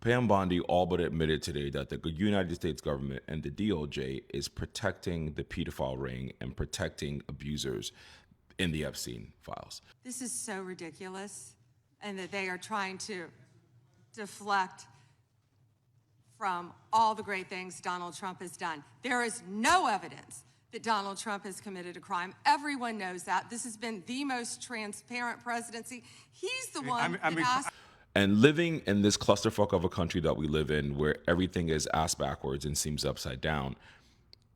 Pam Bondi all but admitted today that the United States government and the DOJ is protecting the pedophile ring and protecting abusers in the Epstein files. This is so ridiculous, and that they are trying to deflect from all the great things Donald Trump has done. There is no evidence that Donald Trump has committed a crime. Everyone knows that. This has been the most transparent presidency. He's the one that asked. And living in this clusterfuck of a country that we live in, where everything is ass backwards and seems upside down,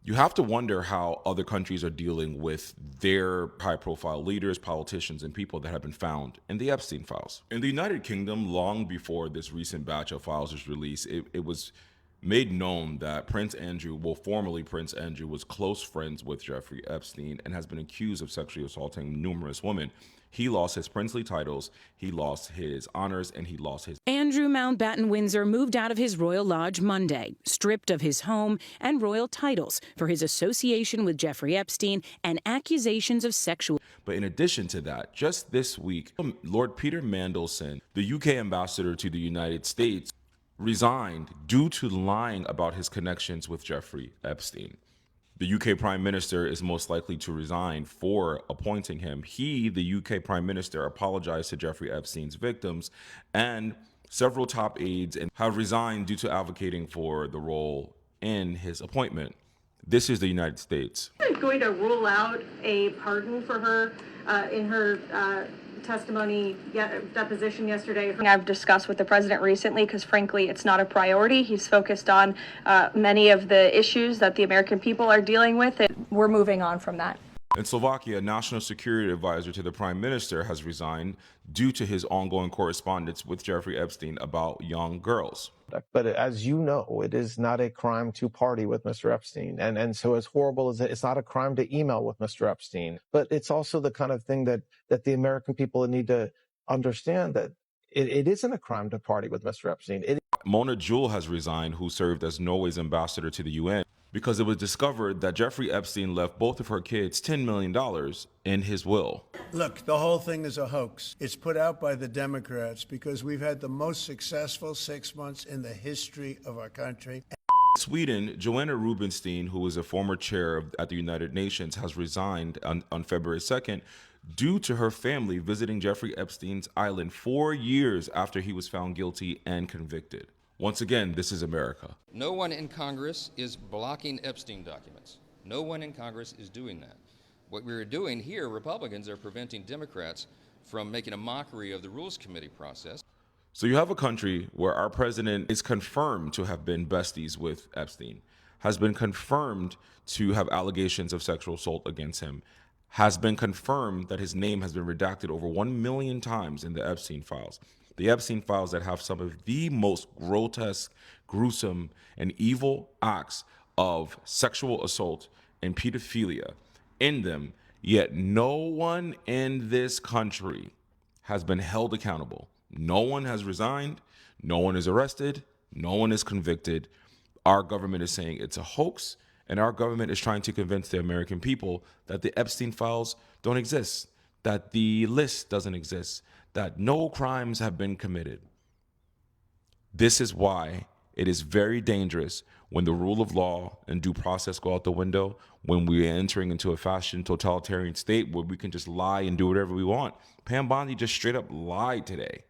you have to wonder how other countries are dealing with their high-profile leaders, politicians, and people that have been found in the Epstein files. In the United Kingdom, long before this recent batch of files was released, it was made known that Prince Andrew, well, formerly Prince Andrew, was close friends with Jeffrey Epstein and has been accused of sexually assaulting numerous women. He lost his princely titles, he lost his honors, and he lost his... Andrew Mountbatten Windsor moved out of his royal lodge Monday, stripped of his home and royal titles for his association with Jeffrey Epstein and accusations of sexual... But in addition to that, just this week, Lord Peter Mandelson, the UK ambassador to the United States, resigned due to lying about his connections with Jeffrey Epstein. The UK Prime Minister is most likely to resign for appointing him. He, the UK Prime Minister, apologized to Jeffrey Epstein's victims, and several top aides have resigned due to advocating for the role in his appointment. This is the United States. I'm going to rule out a pardon for her in her testimony deposition yesterday. I've discussed with the president recently because frankly it's not a priority. He's focused on many of the issues that the American people are dealing with, and we're moving on from that. In Slovakia, a national security advisor to the prime minister has resigned due to his ongoing correspondence with Jeffrey Epstein about young girls. But as you know, it is not a crime to party with Mr. Epstein. And so as horrible as it's not a crime to email with Mr. Epstein. But it's also the kind of thing that the American people need to understand, that it isn't a crime to party with Mr. Epstein. Mona Jewel has resigned, who served as Norway's ambassador to the UN, because it was discovered that Jeffrey Epstein left both of her kids $10 million in his will. Look, the whole thing is a hoax. It's put out by the Democrats because we've had the most successful 6 months in the history of our country. Sweden, Joanna Rubinstein, who was a former chair at the United Nations, has resigned on February 2nd due to her family visiting Jeffrey Epstein's island 4 years after he was found guilty and convicted. Once again, this is America. No one in Congress is blocking Epstein documents. No one in Congress is doing that. What we're doing here, Republicans are preventing Democrats from making a mockery of the Rules Committee process. So you have a country where our president is confirmed to have been besties with Epstein, has been confirmed to have allegations of sexual assault against him, has been confirmed that his name has been redacted over 1 million times in the Epstein files. The Epstein files that have some of the most grotesque, gruesome, and evil acts of sexual assault and pedophilia in them, yet no one in this country has been held accountable. No one has resigned, no one is arrested, no one is convicted. Our government is saying it's a hoax, and our government is trying to convince the American people that the Epstein files don't exist, that the list doesn't exist, that no crimes have been committed. This is why it is very dangerous when the rule of law and due process go out the window, when we are entering into a fashion totalitarian state where we can just lie and do whatever we want. Pam Bondi just straight up lied today.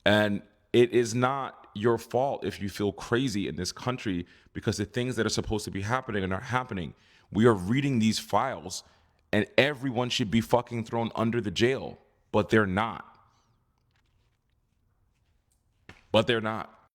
And it is not your fault if you feel crazy in this country because the things that are supposed to be happening are not happening. We are reading these files and everyone should be fucking thrown under the jail. But they're not.